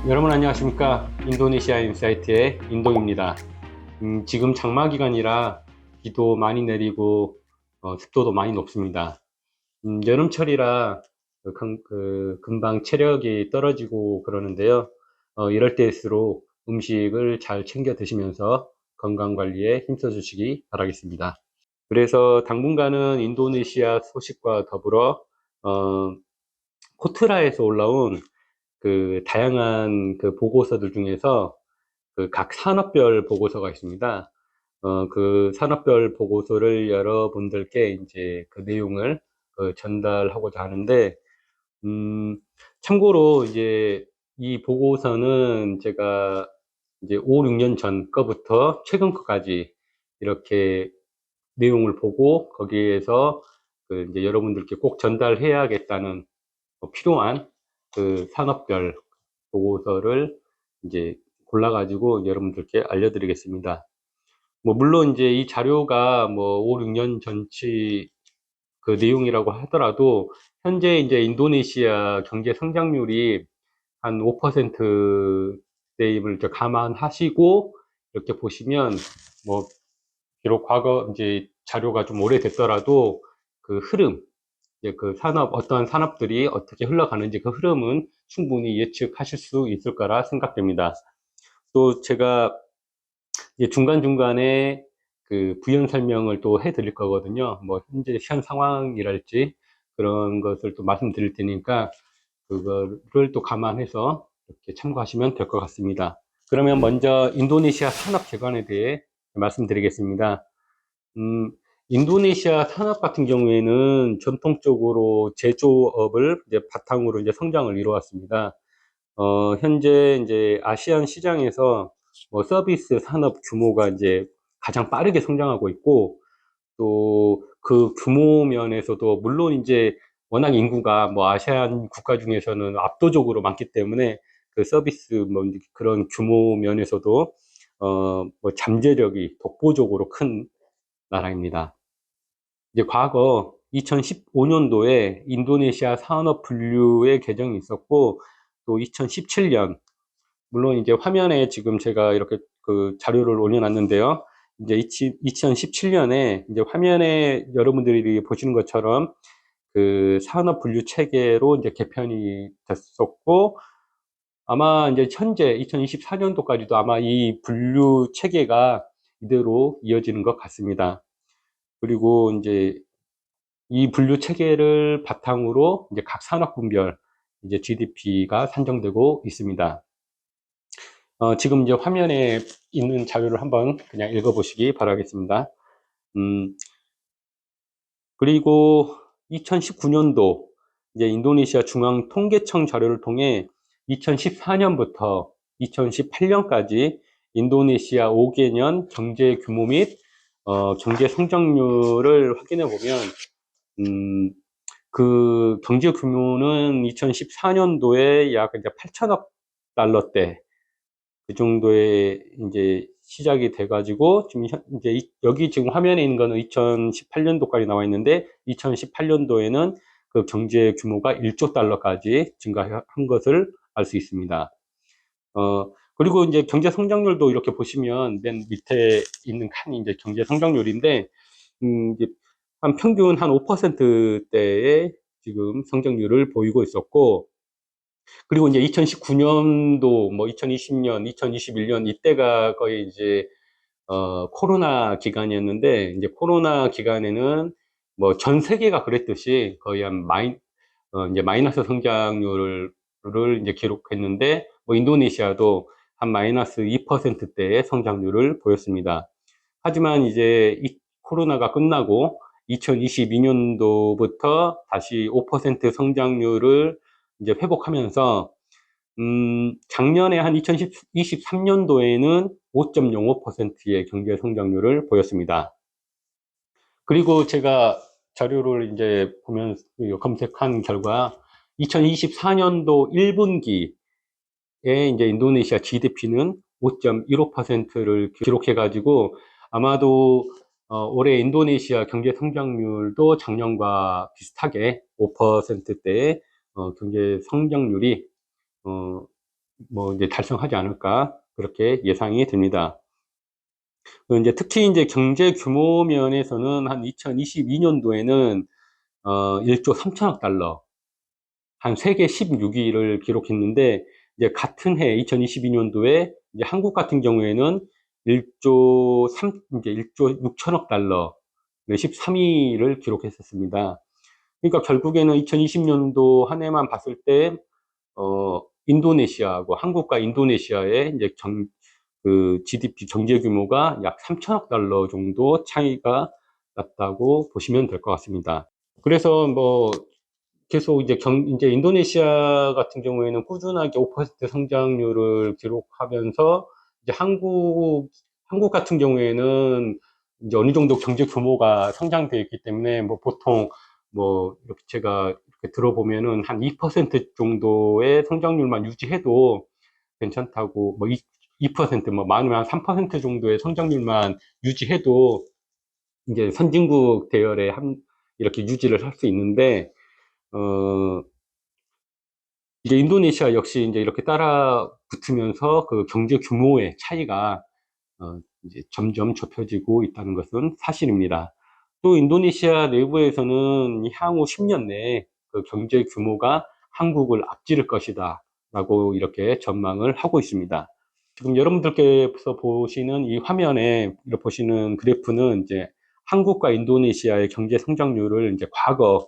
여러분 안녕하십니까? 인도네시아 인사이트의 인동입니다. 지금 장마 기간이라 비도 많이 내리고 습도도 많이 높습니다. 여름철이라 금방 체력이 떨어지고 그러는데요. 이럴 때일수록 음식을 잘 챙겨 드시면서 건강 관리에 힘써 주시기 바라겠습니다. 그래서 당분간은 인도네시아 소식과 더불어 어, 코트라에서 올라온 다양한 보고서들 중에서 각 산업별 보고서가 있습니다. 그 산업별 보고서를 여러분들께 이제 그 내용을 전달하고자 하는데, 음, 참고로 이제 이 보고서는 제가 이제 5, 6년 전 거부터 최근 거까지 이렇게 내용을 보고 거기에서 이제 여러분들께 꼭 전달해야겠다는 필요한 산업별 보고서를 이제 골라가지고 여러분들께 알려드리겠습니다. 뭐, 물론 이제 이 자료가 뭐 5, 6년 전치 그 내용이라고 하더라도 현재 이제 인도네시아 경제 성장률이 한 5%대임을 감안하시고 이렇게 보시면 뭐 비록 과거 이제 자료가 좀 오래됐더라도 그 흐름, 이제 어떤 산업들이 어떻게 흘러가는지 그 흐름은 충분히 예측하실 수 있을 거라 생각됩니다. 또 제가 이제 중간중간에 부연 설명을 또 해드릴 거거든요. 뭐, 현 상황이랄지 그런 것을 또 말씀드릴 테니까 그거를 또 감안해서 이렇게 참고하시면 될 것 같습니다. 그러면 먼저 인도네시아 산업 기반에 대해 말씀드리겠습니다. 음, 인도네시아 산업 같은 경우에는 전통적으로 제조업을 이제 바탕으로 이제 성장을 이루었습니다. 현재 이제 아시안 시장에서 뭐 서비스 산업 규모가 이제 가장 빠르게 성장하고 있고, 또 그 규모 면에서도 물론 이제 워낙 인구가 뭐 아시안 국가 중에서는 압도적으로 많기 때문에 그 서비스 뭐 그런 규모 면에서도 뭐 잠재력이 독보적으로 큰 나라입니다. 이제 과거 2015년도에 인도네시아 산업 분류의 개정이 있었고, 또 2017년, 물론 이제 화면에 지금 제가 이렇게 그 자료를 올려놨는데요. 이제 2017년에 이제 화면에 여러분들이 보시는 것처럼 그 산업 분류 체계로 이제 개편이 됐었고, 아마 이제 현재 2024년도까지도 아마 이 분류 체계가 이대로 이어지는 것 같습니다. 그리고 이제 이 분류 체계를 바탕으로 이제 각 산업 분별 이제 GDP가 산정되고 있습니다. 지금 이제 화면에 있는 자료를 한번 그냥 읽어보시기 바라겠습니다. 음, 그리고 2019년도 이제 인도네시아 중앙통계청 자료를 통해 2014년부터 2018년까지 인도네시아 5개년 경제 규모 및 경제 성장률을 확인해 보면 음, 그 경제 규모는 2014년도에 약 이제 8천억 달러대 그 정도에 이제 시작이 돼가지고 지금 이제 여기 지금 화면에 있는 거는 2018년도까지 나와 있는데 2018년도에는 그 경제 규모가 1조 달러까지 증가한 것을 알 수 있습니다. 그리고 이제 경제 성장률도 이렇게 보시면 맨 밑에 있는 칸이 이제 경제 성장률인데 이제 한 평균 한 5%대의 지금 성장률을 보이고 있었고, 그리고 이제 2019년도, 뭐 2020년, 2021년 이때가 거의 이제 코로나 기간이었는데, 이제 코로나 기간에는 뭐 전 세계가 그랬듯이 거의 이제 마이너스 성장률을 이제 기록했는데, 뭐 인도네시아도 한 마이너스 2%대의 성장률을 보였습니다. 하지만 이제 이 코로나가 끝나고 2022년도부터 다시 5% 성장률을 이제 회복하면서 작년에 한 2023년도에는 5.05%의 경제 성장률을 보였습니다. 그리고 제가 자료를 이제 보면 검색한 결과 2024년도 1분기에 이제 인도네시아 GDP는 5.15%를 기록해가지고 아마도 올해 인도네시아 경제 성장률도 작년과 비슷하게 5%대의 경제 성장률이 어, 뭐 이제 달성하지 않을까 그렇게 예상이 됩니다. 이제 특히 이제 경제 규모 면에서는 한 2022년도에는 1조 3천억 달러, 한 세계 16위를 기록했는데, 이제 같은 해 2022년도에 이제 한국 같은 경우에는 1조 3 이제 1조 6천억 달러, 13위를 기록했었습니다. 그러니까 결국에는 2020년도 한 해만 봤을 때 인도네시아하고 한국과 인도네시아의 이제 그 GDP 경제 규모가 약 3천억 달러 정도 차이가 났다고 보시면 될 것 같습니다. 그래서 뭐 계속 이제 인도네시아 같은 경우에는 꾸준하게 5% 성장률을 기록하면서 이제 한국 같은 경우에는 이제 어느 정도 경제 규모가 성장되어 있기 때문에 뭐 보통 뭐 이렇게 제가 이렇게 들어보면은 한 2% 정도의 성장률만 유지해도 괜찮다고, 뭐 2%, 뭐 많으면 한 3% 정도의 성장률만 유지해도 이제 선진국 대열에 이렇게 유지를 할 수 있는데, 어, 이제 인도네시아 역시 이제 이렇게 따라 붙으면서 그 경제 규모의 차이가 이제 점점 좁혀지고 있다는 것은 사실입니다. 또 인도네시아 내부에서는 향후 10년 내에 그 경제 규모가 한국을 앞지를 것이다 라고 이렇게 전망을 하고 있습니다. 지금 여러분들께서 보시는 이 화면에 보시는 그래프는 이제 한국과 인도네시아의 경제 성장률을 이제 과거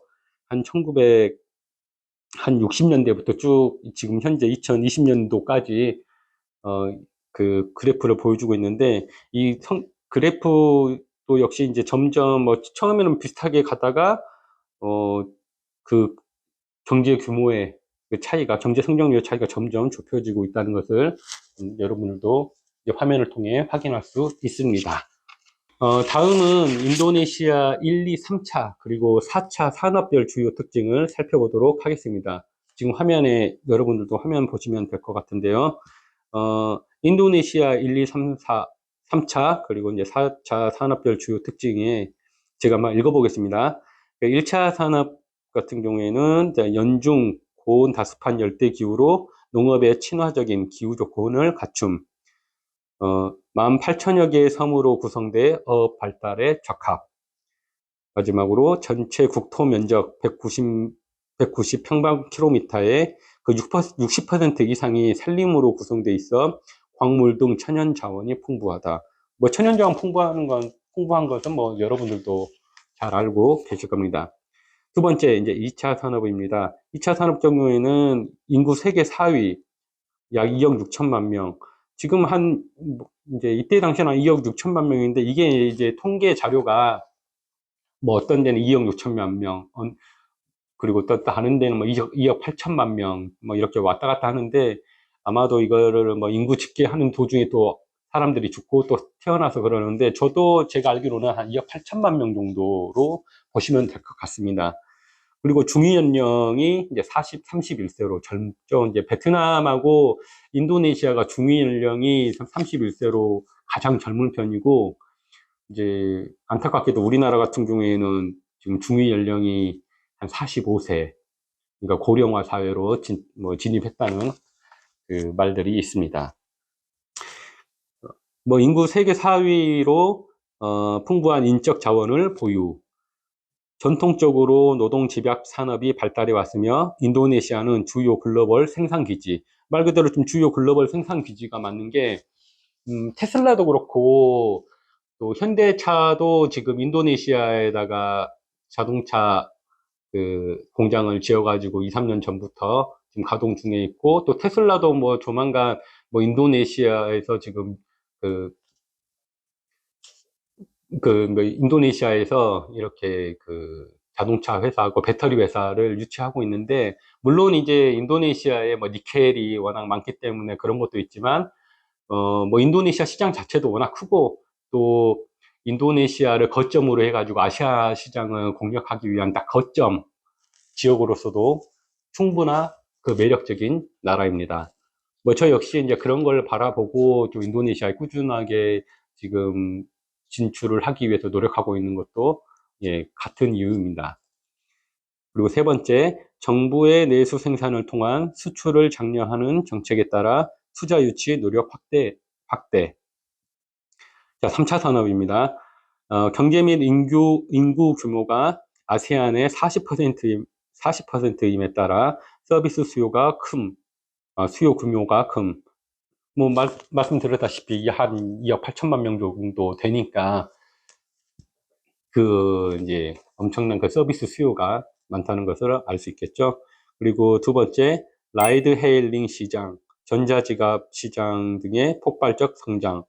한 1900, 한 60년대부터 쭉 지금 현재 2020년도까지 그 그래프를 보여주고 있는데, 그래프도 역시 이제 점점 뭐 처음에는 비슷하게 가다가 그 경제 규모의 그 차이가, 경제 성장률 차이가 점점 좁혀지고 있다는 것을 여러분들도 이제 화면을 통해 확인할 수 있습니다. 다음은 인도네시아 1, 2, 3차 그리고 4차 산업별 주요 특징을 살펴보도록 하겠습니다. 지금 화면에 여러분들도 화면 보시면 될 것 같은데요. 인도네시아 1, 2, 3, 4, 3차 그리고 이제 4차 산업별 주요 특징에 제가 한번 읽어보겠습니다. 1차 산업 같은 경우에는 연중 고온 다습한 열대 기후로 농업에 친화적인 기후 조건을 갖춤, 18,000여 개의 섬으로 구성돼 어업 발달에 적합. 마지막으로 전체 국토 면적 190 평방킬로미터의 그 60% 이상이 산림으로 구성돼 있어 광물 등 천연 자원이 풍부하다. 뭐 천연 자원 풍부한 것은 뭐 여러분들도 잘 알고 계실 겁니다. 두 번째, 이제 2차 산업입니다. 2차 산업 경우에는 인구 세계 4위, 약 2억 6천만 명. 지금 이제 이때 당시에는 한 2억 6천만 명인데, 이게 이제 통계 자료가 뭐 어떤 데는 2억 6천만 명, 그리고 또 다른 데는 뭐 2억 8천만 명, 뭐 이렇게 왔다 갔다 하는데, 아마도 이거를 뭐 인구 집계하는 도중에 또 사람들이 죽고 또 태어나서 그러는데, 저도 제가 알기로는 한 2억 8천만 명 정도로 보시면 될 것 같습니다. 그리고 중위 연령이 이제 31세로 젊죠. 이제 베트남하고 인도네시아가 중위 연령이 31세로 가장 젊은 편이고, 이제 안타깝게도 우리나라 같은 경우에는 지금 중위 연령이 한 45세, 그러니까 고령화 사회로 진입했다는 그 말들이 있습니다. 뭐 인구 세계 4위로 풍부한 인적 자원을 보유. 전통적으로 노동 집약 산업이 발달해 왔으며 인도네시아는 주요 글로벌 생산 기지. 말 그대로 좀 주요 글로벌 생산 기지가 맞는 게, 테슬라도 그렇고 또 현대차도 지금 인도네시아에다가 자동차 그 공장을 지어가지고 2, 3년 전부터 지금 가동 중에 있고, 또 테슬라도 뭐 조만간 뭐 인도네시아에서 지금 그, 뭐 인도네시아에서 이렇게 그 자동차 회사하고 배터리 회사를 유치하고 있는데, 물론 이제 인도네시아에 뭐 니켈이 워낙 많기 때문에 그런 것도 있지만, 뭐 인도네시아 시장 자체도 워낙 크고, 또 인도네시아를 거점으로 해가지고 아시아 시장을 공략하기 위한 딱 거점 지역으로서도 충분한 그 매력적인 나라입니다. 뭐 저 역시 이제 그런 걸 바라보고 좀 인도네시아에 꾸준하게 지금 진출을 하기 위해서 노력하고 있는 것도, 예, 같은 이유입니다. 그리고 세 번째, 정부의 내수 생산을 통한 수출을 장려하는 정책에 따라 투자 유치 노력 확대. 자, 3차 산업입니다. 경제 및 인구 규모가 아세안의 40%임에 따라 서비스 수요 규모가 뭐, 말씀드렸다시피 한 2억 8천만 명 정도 되니까 이제 엄청난 그 서비스 수요가 많다는 것을 알 수 있겠죠. 그리고 두 번째, 라이드 헤일링 시장, 전자지갑 시장 등의 폭발적 성장.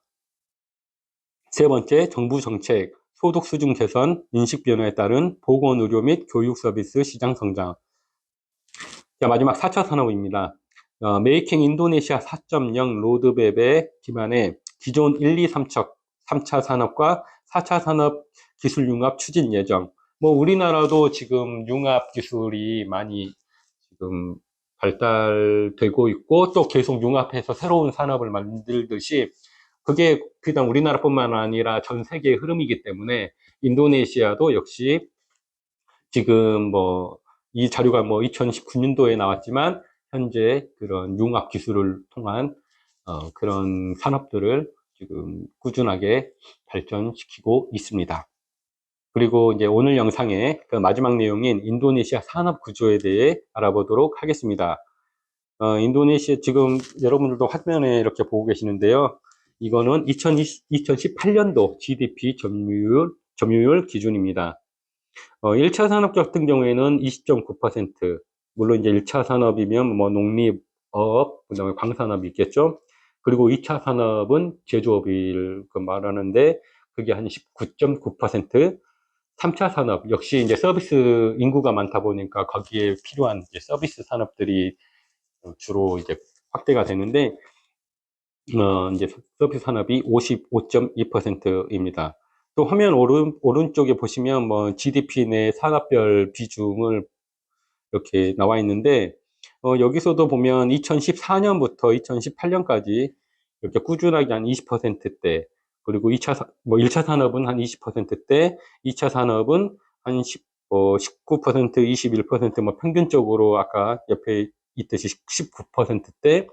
세 번째, 정부 정책, 소득 수준 개선, 인식 변화에 따른 보건의료 및 교육 서비스 시장 성장. 자, 마지막 4차 산업입니다. 메이킹 인도네시아 4.0 로드맵에 기반해 기존 1, 2, 3차 산업과 4차 산업 기술 융합 추진 예정. 뭐 우리나라도 지금 융합 기술이 많이 지금 발달되고 있고 또 계속 융합해서 새로운 산업을 만들듯이 그게 그냥 우리나라뿐만 아니라 전 세계의 흐름이기 때문에 인도네시아도 역시 지금 뭐 이 자료가 뭐 2019년도에 나왔지만 현재 그런 융합 기술을 통한 그런 산업들을 지금 꾸준하게 발전시키고 있습니다. 그리고 이제 오늘 영상의 그 마지막 내용인 인도네시아 산업 구조에 대해 알아보도록 하겠습니다. 인도네시아 지금 여러분들도 화면에 이렇게 보고 계시는데요. 이거는 2018년도 GDP 점유율 기준입니다. 1차 산업 같은 경우에는 20.9%, 물론 이제 1차 산업이면 뭐 농립, 어업, 그다음에 광산업이 있겠죠. 그리고 2차 산업은 제조업을 말하는데 그게 한 19.9%, 3차 산업 역시 이제 서비스 인구가 많다 보니까 거기에 필요한 이제 서비스 산업들이 주로 이제 확대가 되는데 이제 서비스 산업이 55.2%입니다. 또 화면 오른쪽에 보시면 뭐 GDP 내 산업별 비중을 이렇게 나와 있는데 여기서도 보면 2014년부터 2018년까지 이렇게 꾸준하게 한 20%대, 그리고 1차 산업은 한 20%대, 2차 산업은 한 19%, 21%뭐 평균적으로 아까 옆에 있듯이 19%대,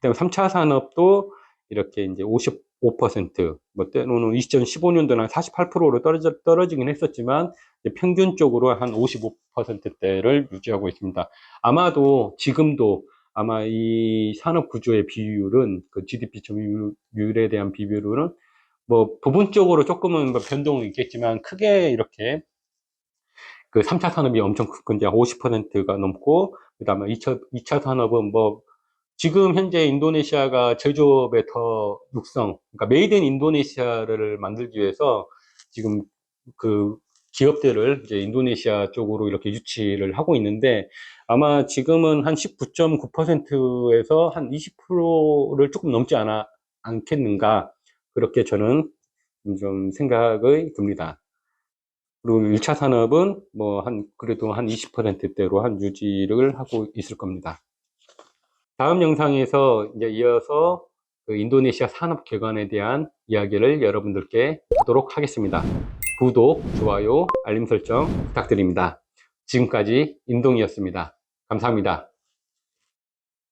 그다음에 3차 산업도 이렇게 이제 55%, 뭐 때로는 2015년도는 한 48%로 떨어지긴 했었지만 평균적으로 한 55%대를 유지하고 있습니다. 아마도 지금도 아마 이 산업 구조의 비율은 그 GDP 점유율에 대한 비율은 뭐 부분적으로 조금은 뭐 변동이 있겠지만 크게 이렇게 그 3차 산업이 엄청 큰 이제 50%가 넘고 그다음에 2차 산업은 뭐 지금 현재 인도네시아가 제조업의 더 육성, 그러니까 메이드 인 인도네시아를 만들기 위해서 지금 그 기업들을 이제 인도네시아 쪽으로 이렇게 유치를 하고 있는데 아마 지금은 한 19.9%에서 한 20%를 조금 넘지 않겠는가 그렇게 저는 좀 생각이 듭니다. 그리고 1차 산업은 뭐 그래도 한 20%대로 한 유지를 하고 있을 겁니다. 다음 영상에서 이제 이어서 그 인도네시아 산업 개관에 대한 이야기를 여러분들께 하도록 하겠습니다. 구독, 좋아요, 알림 설정 부탁드립니다. 지금까지 인동이었습니다. 감사합니다.